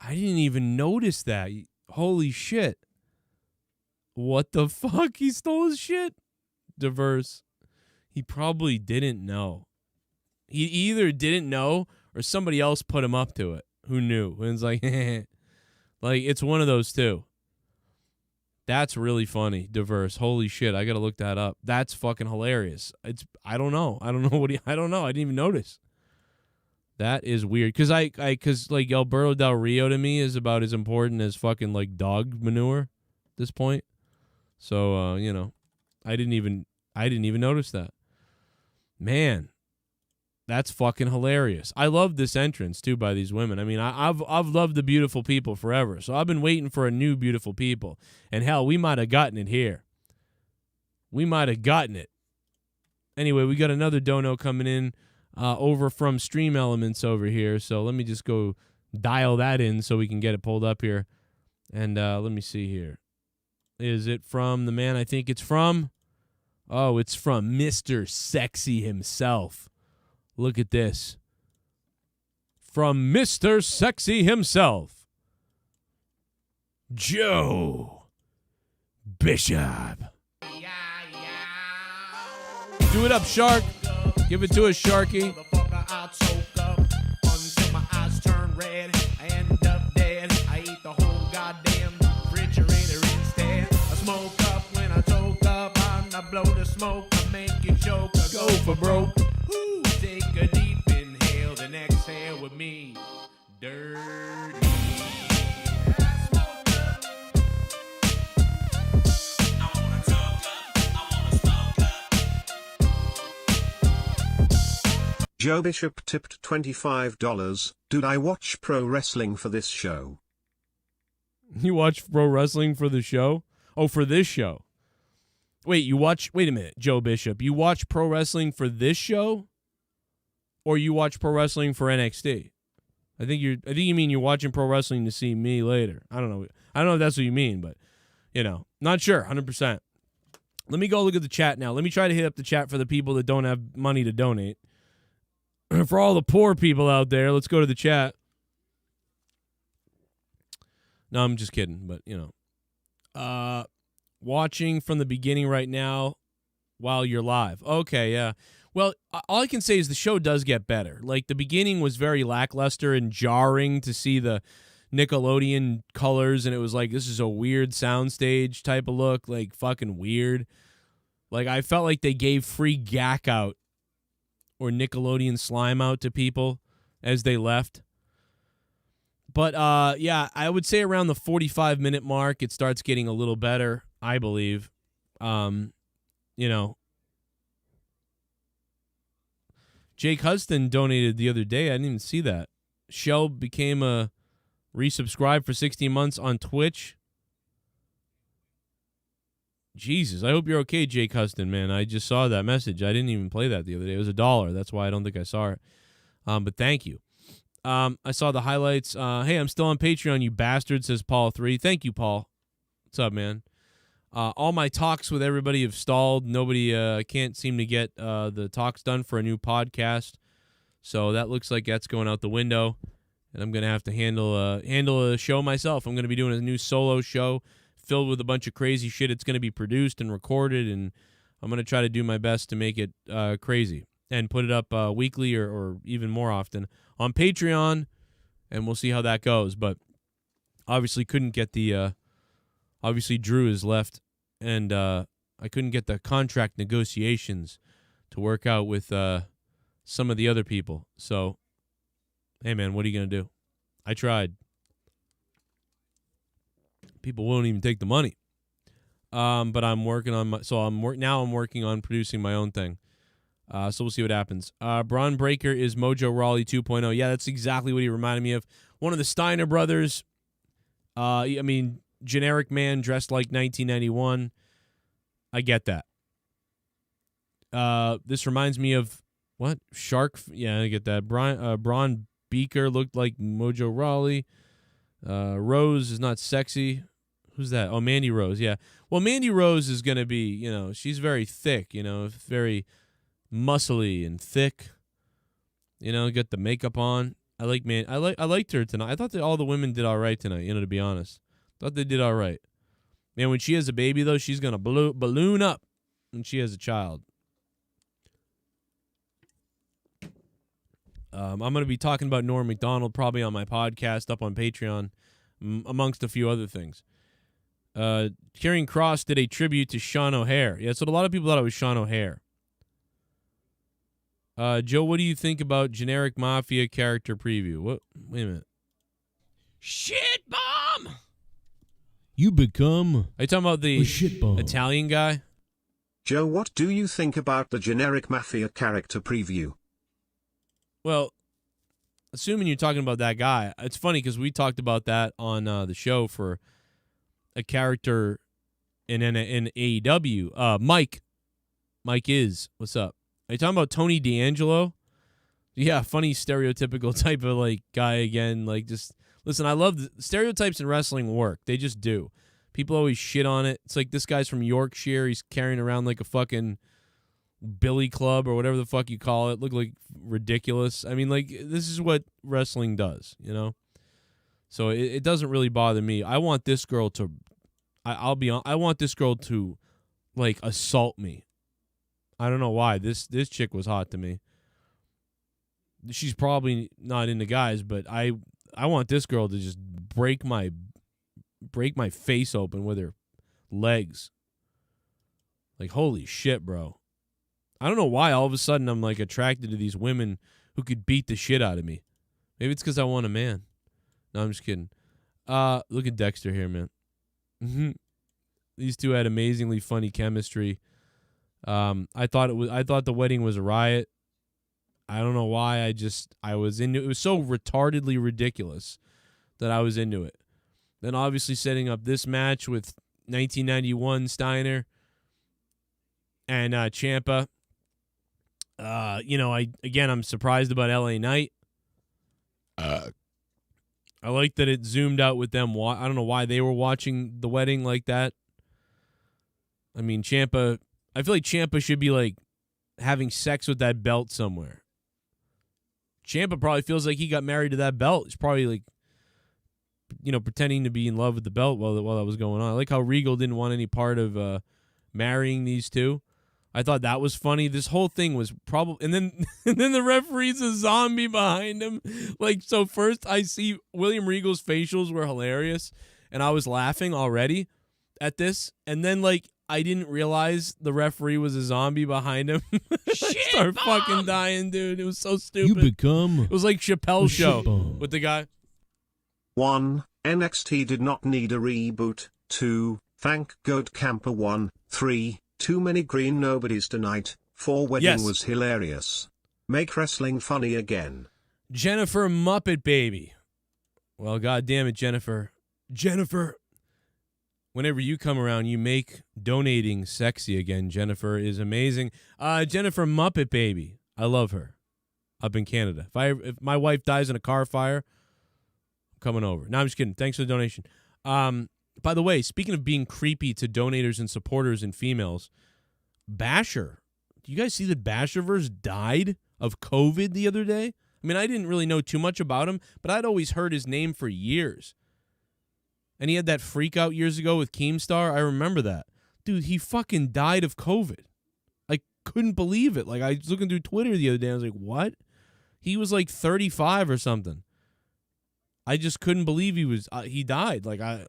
I didn't even notice that. Holy shit. What the fuck? He stole his shit? Diverse. He probably didn't know. He either didn't know or somebody else put him up to it who knew. And it's like, like, it's one of those two. That's really funny. Diverse. Holy shit. I got to look that up. That's fucking hilarious. I don't know. I don't know. I didn't even notice. That is weird. Cause like Alberto Del Rio to me is about as important as fucking like dog manure at this point. So, I didn't even notice that. Man. That's fucking hilarious. I love this entrance, too, by these women. I mean, I've loved the beautiful people forever, so I've been waiting for a new beautiful people. And hell, we might have gotten it here. We might have gotten it. Anyway, we got another dono coming in over from Stream Elements over here. So let me just go dial that in so we can get it pulled up here. And let me see here. Is it from the man I think it's from? Oh, it's from Mr. Sexy himself. Look at this. From Mr. Sexy himself, Joe Bishop. Do it up, Shark. Give it to us, Sharky. Motherfucker, I'd soak up until my eyes turn red. I end up dead. I eat the whole goddamn refrigerator instead. I smoke up when I toke up. I blow the smoke. I make you choke. I go for broke. Ooh, take a deep inhale, then exhale with me. Dirty. Joe Bishop tipped $25. Dude, I watch pro wrestling for this show. You watch pro wrestling for the show? Oh, for this show. Wait a minute, Joe Bishop. You watch pro wrestling for this show? Or you watch pro wrestling for NXT? I think you mean you're watching pro wrestling to see me later. I don't know if that's what you mean, but not sure, 100%. Let me go look at the chat now. Let me try to hit up the chat for the people that don't have money to donate. For all the poor people out there, let's go to the chat. No, I'm just kidding, but watching from the beginning right now while you're live. Okay, yeah. Well, all I can say is the show does get better. Like, the beginning was very lackluster and jarring to see the Nickelodeon colors, and it was like, this is a weird soundstage type of look, like fucking weird. Like, I felt like they gave free gack out or Nickelodeon slime out to people as they left. But, yeah, I would say around the 45-minute mark, it starts getting a little better, I believe. Jake Huston donated the other day. I didn't even see that. Shell became a resubscribe for 16 months on Twitch. Jesus, I hope you're okay, Jake Huston, man. I just saw that message. I didn't even play that the other day. It was $1. That's why I don't think I saw it. But thank you. I saw the highlights. Hey, I'm still on Patreon, you bastard, says Paul 3. Thank you, Paul. What's up, man? All my talks with everybody have stalled. Nobody can't seem to get the talks done for a new podcast. So that looks like that's going out the window. And I'm going to have to handle a show myself. I'm going to be doing a new solo show filled with a bunch of crazy shit. It's going to be produced and recorded, and I'm going to try to do my best to make it crazy and put it up weekly or even more often on Patreon, and we'll see how that goes. But obviously couldn't get the obviously Drew is left, and I couldn't get the contract negotiations to work out with some of the other people. So, hey, man, what are you going to do? I tried. People won't even take the money. But I'm working on I'm working on producing my own thing. So we'll see what happens. Braun Breaker is Mojo Rawley 2.0. Yeah, that's exactly what he reminded me of. One of the Steiner brothers. I mean, generic man dressed like 1991. I get that. This reminds me of what? Shark? Yeah, I get that. Braun Beaker looked like Mojo Rawley. Rose is not sexy. Who's that? Oh, Mandy Rose. Yeah. Well, Mandy Rose is going to be, she's very thick, very muscly and thick. Got the makeup on. I liked her tonight. I thought that all the women did all right tonight, to be honest. Thought they did all right. Man, when she has a baby, though, she's going to balloon up when she has a child. I'm going to be talking about Norm Macdonald probably on my podcast up on Patreon, amongst a few other things. Karrion Kross did a tribute to Sean O'Hare. Yeah, so a lot of people thought it was Sean O'Hare. Joe, what do you think about generic mafia character preview? What? Wait a minute. Shit bomb! You become... Are you talking about the Italian guy? Joe, what do you think about the generic mafia character preview? Well, assuming you're talking about that guy, it's funny because we talked about that on the show for a character in AEW. Mike is. What's up? Are you talking about Tony D'Angelo? Yeah, funny stereotypical type of like guy again. Like, just listen. I love stereotypes in wrestling work. They just do. People always shit on it. It's like this guy's from Yorkshire. He's carrying around like a fucking billy club or whatever the fuck you call it. Look like ridiculous. I mean, like, this is what wrestling does, you know? So it doesn't really bother me. I want this girl to, I'll be on. I want this girl to, like, assault me. I don't know why. This chick was hot to me. She's probably not into guys, but I want this girl to just break my face open with her legs. Like, holy shit, bro. I don't know why all of a sudden I'm like attracted to these women who could beat the shit out of me. Maybe it's because I want a man. No, I'm just kidding. Look at Dexter here, man. These two had amazingly funny chemistry. I thought the wedding was a riot. I don't know why. I was into it. It was so retardedly ridiculous that I was into it. Then obviously setting up this match with 1991 Steiner and Ciampa. I'm surprised about LA Knight. I like that it zoomed out with them. I don't know why they were watching the wedding like that. I mean, Ciampa, I feel like Ciampa should be like having sex with that belt somewhere. Ciampa probably feels like he got married to that belt. He's probably like, pretending to be in love with the belt while that was going on. I like how Regal didn't want any part of marrying these two. I thought that was funny. This whole thing was probably, and then the referee's a zombie behind him. Like, so first I see William Regal's facials were hilarious, and I was laughing already at this, and then like I didn't realize the referee was a zombie behind him. Shit, I started Mom! fucking dying, dude. It was so stupid. It was like Chappelle's show with the guy. 1. NXT did not need a reboot. 2. Thank God Camper won. 3. Too many green nobodies tonight. 4. Wedding was hilarious. Make wrestling funny again. Jennifer Muppet Baby. Well, God damn it, Jennifer. Whenever you come around, you make donating sexy again. Jennifer is amazing. Jennifer Muppet Baby. I love her. Up in Canada. If my wife dies in a car fire, I'm coming over. No, I'm just kidding. Thanks for the donation. By the way, speaking of being creepy to donators and supporters and females, Basher. Do you guys see that Basherverse died of COVID the other day? I mean, I didn't really know too much about him, but I'd always heard his name for years. And he had that freak out years ago with Keemstar. I remember that. Dude, he fucking died of COVID. I couldn't believe it. Like, I was looking through Twitter the other day. I was like, what? He was like 35 or something. I just couldn't believe he died. Like, I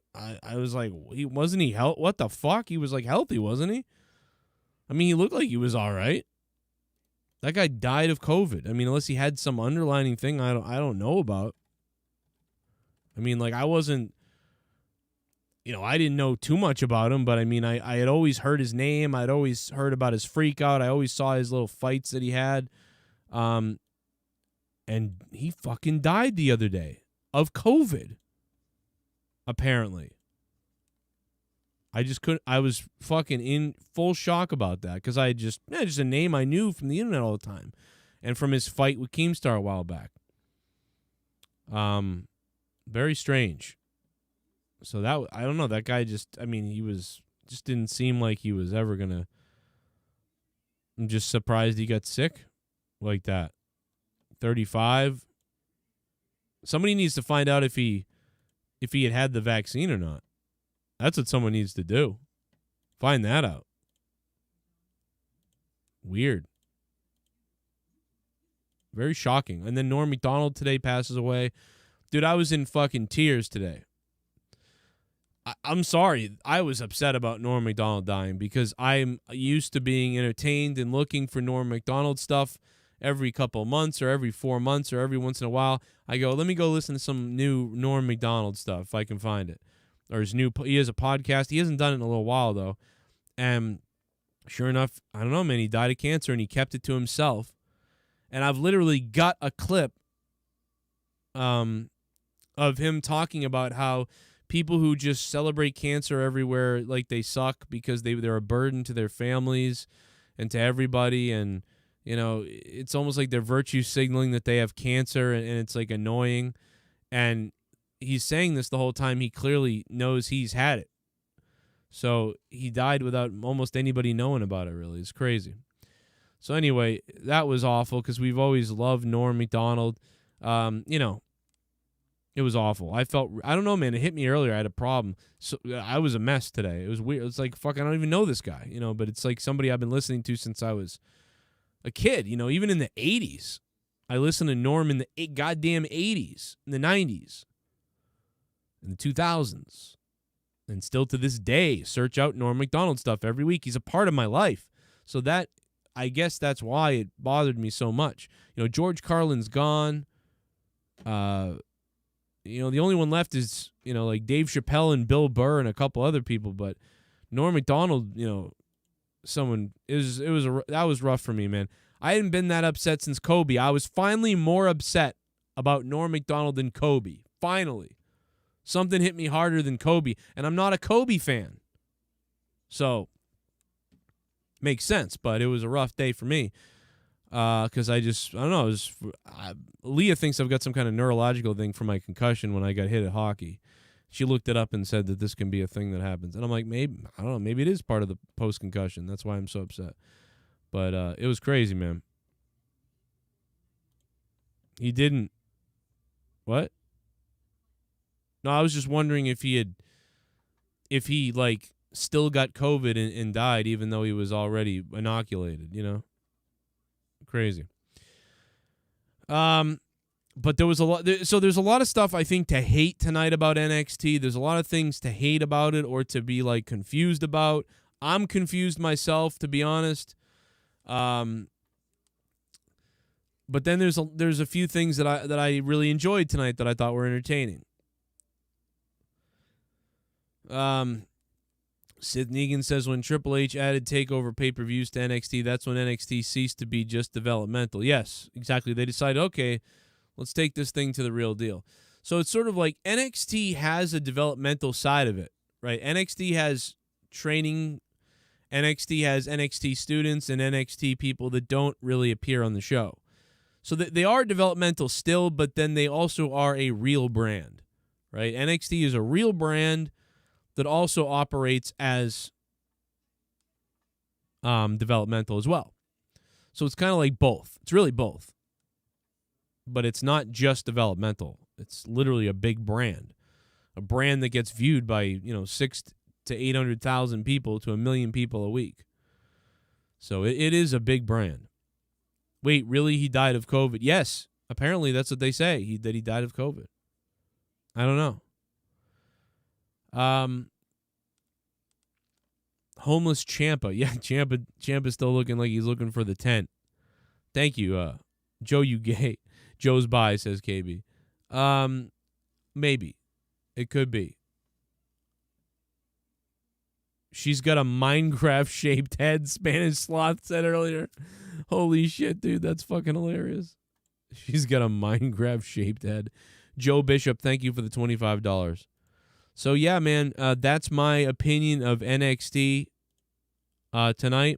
was like, wasn't he what the fuck? He was like healthy, wasn't he? I mean, he looked like he was all right. That guy died of COVID. I mean, unless he had some underlining thing I don't know about. I mean, like, I wasn't, I didn't know too much about him, but I mean, I had always heard his name. I'd always heard about his freak out. I always saw his little fights that he had. And he fucking died the other day of COVID, apparently. I just couldn't. I was fucking in full shock about that because just a name I knew from the internet all the time, and from his fight with Keemstar a while back. Very strange. So that I don't know. That guy just didn't seem like he was ever gonna. I'm just surprised he got sick like that. 35. Somebody needs to find out if he had the vaccine or not. That's what someone needs to do. Find that out. Weird. Very shocking. And then Norm Macdonald today passes away. Dude, I was in fucking tears today. I'm sorry. I was upset about Norm Macdonald dying because I'm used to being entertained and looking for Norm Macdonald stuff every couple of months or every 4 months or every once in a while. I go, let me go listen to some new Norm Macdonald stuff if I can find it. Or he has a podcast. He hasn't done it in a little while, though. And sure enough, I don't know, man, he died of cancer and he kept it to himself. And I've literally got a clip of him talking about how people who just celebrate cancer everywhere like they suck because they're a burden to their families and to everybody. And, it's almost like they're virtue signaling that they have cancer, and it's like annoying. And he's saying this the whole time. He clearly knows he's had it. So he died without almost anybody knowing about it, really. It's crazy. So anyway, that was awful because we've always loved Norm Macdonald. It was awful. I don't know, man. It hit me earlier. I had a problem. So I was a mess today. It was weird. It's like, fuck, I don't even know this guy, but it's like somebody I've been listening to since I was a kid, even in the 80s. I listened to Norm in the goddamn 80s, in the 90s, in the 2000s. And still to this day, search out Norm Macdonald stuff every week. He's a part of my life. So I guess that's why it bothered me so much. George Carlin's gone. The only one left is, like Dave Chappelle and Bill Burr and a couple other people. But Norm Macdonald, that was rough for me, man. I hadn't been that upset since Kobe. I was finally more upset about Norm Macdonald than Kobe. Finally. Something hit me harder than Kobe. And I'm not a Kobe fan. So, makes sense. But it was a rough day for me. Because I don't know. Leah thinks I've got some kind of neurological thing from my concussion when I got hit at hockey. She looked it up and said that this can be a thing that happens. And I'm like, maybe, I don't know, maybe it is part of the post-concussion. That's why I'm so upset. But it was crazy, man. He didn't. What? No, I was just wondering if he still got COVID and died even though he was already inoculated, Crazy. But there was a lot. So there's a lot of stuff I think to hate tonight about NXT. There's a lot of things to hate about it or to be confused about. I'm confused myself, to be honest. But then there's a few things that I really enjoyed tonight that I thought were entertaining. Sith Negan says when Triple H added TakeOver pay-per-views to NXT, that's when NXT ceased to be just developmental. Yes, exactly. They decided, okay, let's take this thing to the real deal. So it's sort of like NXT has a developmental side of it, right? NXT has training. NXT has NXT students and NXT people that don't really appear on the show. So they are developmental still, but then they also are a real brand, right? NXT is a real brand that also operates as developmental as well. So it's kind of like both. It's really both. But it's not just developmental. It's literally a big brand. A brand that gets viewed by, 600,000 to 800,000 people to 1 million people a week. So it is a big brand. Wait, really? He died of COVID? Yes. Apparently that's what they say, that he died of COVID. I don't know. Homeless Champa. Yeah, Champa's still looking like he's looking for the tent. Thank you, Joe, you gay. Joe's by, says KB. Maybe. It could be. She's got a Minecraft-shaped head, Spanish Sloth said earlier. Holy shit, dude, that's fucking hilarious. She's got a Minecraft-shaped head. Joe Bishop, thank you for the $25. So, yeah, man, that's my opinion of NXT tonight.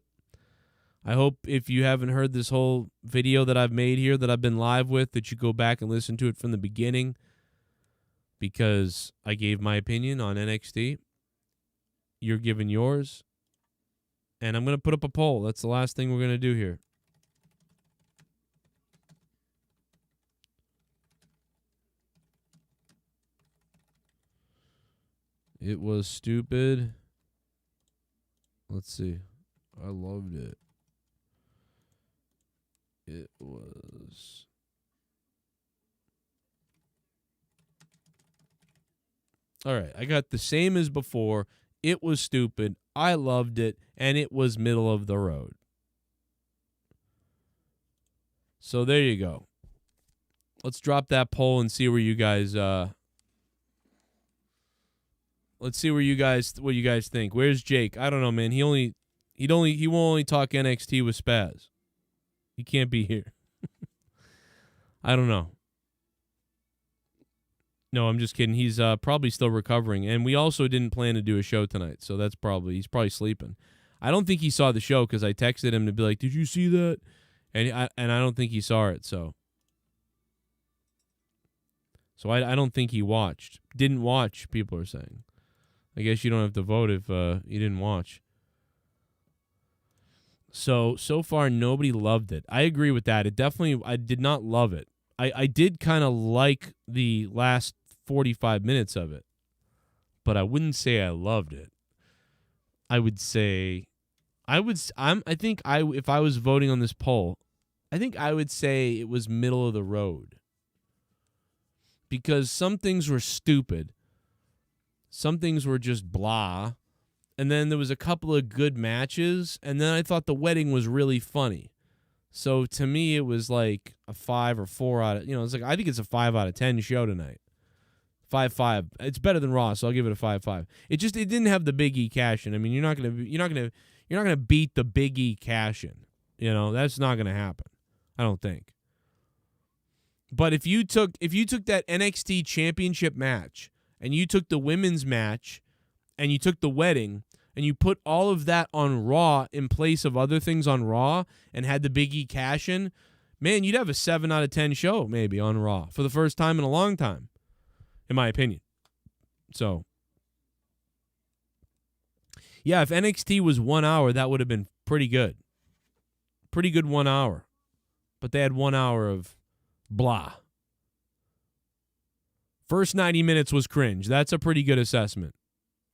I hope if you haven't heard this whole video that I've made here that I've been live with, that you go back and listen to it from the beginning, because I gave my opinion on NXT. You're giving yours. And I'm going to put up a poll. That's the last thing we're going to do here. It was stupid. Let's see. I loved it. It was... All right, I got the same as before. It was stupid. I loved it, and it was middle of the road. So there you go. Let's drop that poll and see where you guys let's see what you guys think. Where's Jake? I don't know, man. He won't only talk NXT with Spaz. He can't be here. I don't know. No, I'm just kidding. He's probably still recovering, and we also didn't plan to do a show tonight, so he's probably sleeping. I don't think he saw the show because I texted him to be like, "Did you see that?" and I don't think he saw it. So I don't think he watched. Didn't watch. People are saying. I guess you don't have to vote if you didn't watch. So far, nobody loved it. I agree with that. I did not love it. I did kind of like the last 45 minutes of it, but I wouldn't say I loved it. I would say, if I was voting on this poll, I think I would say it was middle of the road. Because some things were stupid. Some things were just blah. And then there was a couple of good matches. And then I thought the wedding was really funny. So to me, it was like a 5 or 4 out of, it's like, I think it's a 5 out of 10 show tonight. 5-5. It's better than Raw, so I'll give it a 5-5. It didn't have the Big E cash in. I mean, you're not gonna beat the Big E cash in. That's not gonna happen. I don't think. But if you took that NXT championship match and you took the women's match and you took the wedding and you put all of that on Raw in place of other things on Raw and had the Big E cash in, man, you'd have a 7 out of 10 show maybe on Raw for the first time in a long time, in my opinion. So, yeah, if NXT was 1 hour, that would have been pretty good. Pretty good 1 hour. But they had 1 hour of blah. First 90 minutes was cringe. That's a pretty good assessment.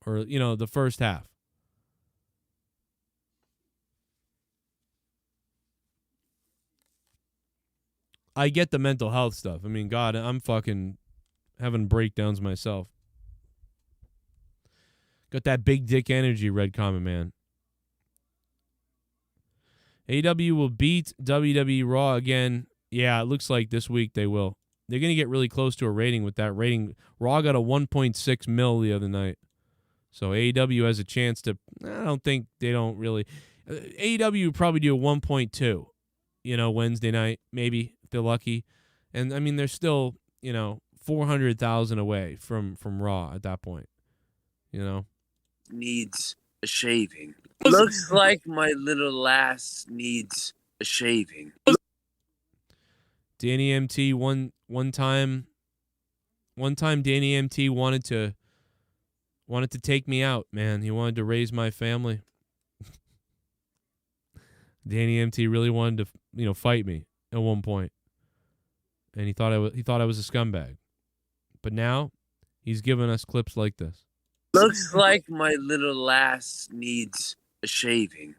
Or, the first half. I get the mental health stuff. I mean, God, I'm fucking having breakdowns myself. Got that big dick energy, Red Common Man. AEW will beat WWE Raw again. Yeah, it looks like this week they will. They're going to get really close to a rating with that rating. Raw got a 1.6 mil the other night. So AEW has a chance to, I don't think they don't really. AEW would probably do a 1.2, Wednesday night, maybe, if they're lucky. And, I mean, they're still, 400,000 away from Raw at that point, Needs a shaving. Looks like my little lass needs a shaving. Danny MT one time Danny MT wanted to take me out, man. He wanted to raise my family. Danny MT really wanted to, fight me at one point. And he thought I was a scumbag. But now he's giving us clips like this. Looks like my little lass needs a shaving.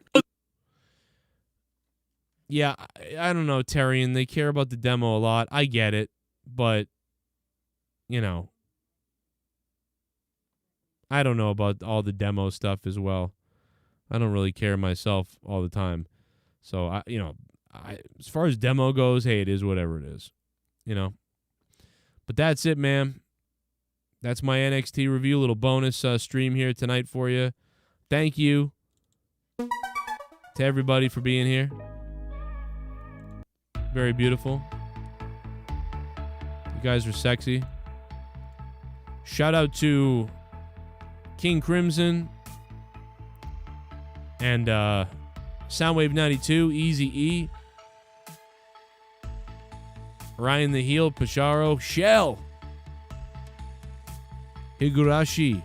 Yeah, I don't know, Terry, and they care about the demo a lot. I get it, but, I don't know about all the demo stuff as well. I don't really care myself all the time. So, I as far as demo goes, hey, it is whatever it is, But that's it, man. That's my NXT review, little bonus stream here tonight for you. Thank you to everybody for being here. Very beautiful. You guys are sexy. Shout out to King Crimson and Soundwave 92, Easy E, Ryan the Heel, Pasharo, Shell, Higurashi,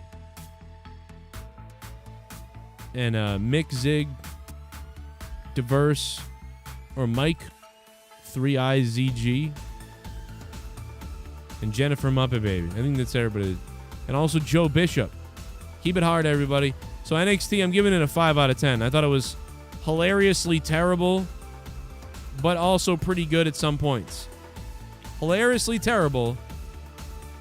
and Mick Zig, Diverse, or Mike 3IZG, and Jennifer Muppet Baby. I think that's everybody. And also Joe Bishop. Keep it hard, everybody. So NXT, I'm giving it a 5 out of 10. I thought it was hilariously terrible, but also pretty good at some points. Hilariously terrible.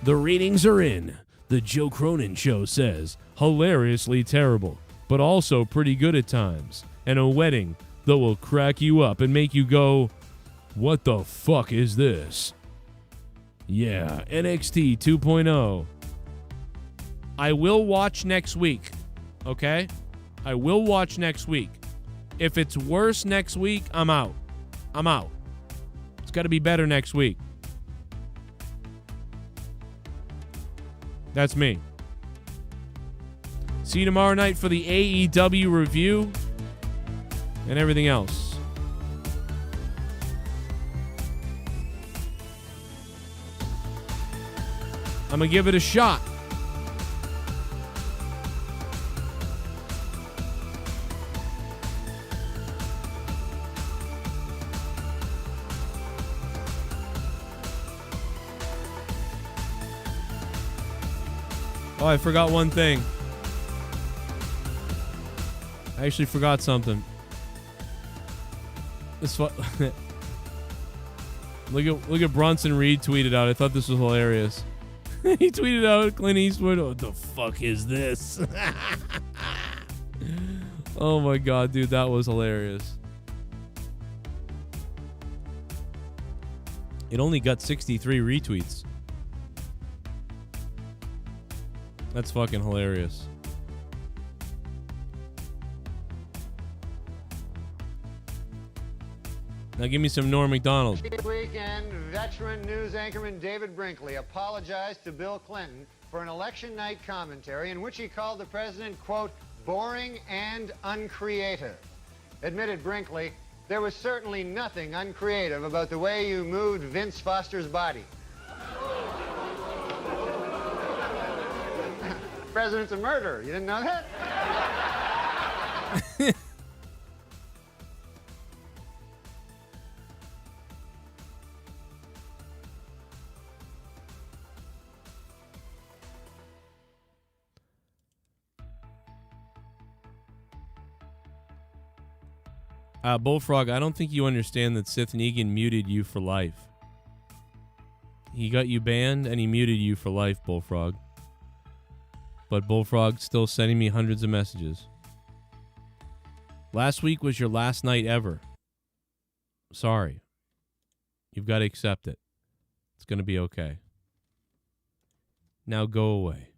The ratings are in. The Joe Cronin Show says, hilariously terrible, but also pretty good at times. And a wedding that will crack you up and make you go, what the fuck is this? Yeah, NXT 2.0. I will watch next week, okay? I will watch next week. If it's worse next week, I'm out. It's got to be better next week. That's me. See you tomorrow night for the AEW review and everything else. I'm going to give it a shot. Oh, I forgot one thing. I actually forgot something. This look at Bronson Reed tweeted out. I thought this was hilarious. He tweeted out Clint Eastwood. What the fuck is this? Oh my god, dude, that was hilarious. It only got 63 retweets. That's fucking hilarious. Now give me some Norm Macdonald. Weekend, veteran news anchorman David Brinkley apologized to Bill Clinton for an election night commentary in which he called the president, quote, boring and uncreative. Admitted Brinkley, there was certainly nothing uncreative about the way you moved Vince Foster's body. The president's a murderer. You didn't know that? Bullfrog, I don't think you understand that Sith Negan muted you for life. He got you banned and he muted you for life, Bullfrog. But Bullfrog's still sending me hundreds of messages. Last week was your last night ever. Sorry. You've got to accept it. It's going to be okay. Now go away.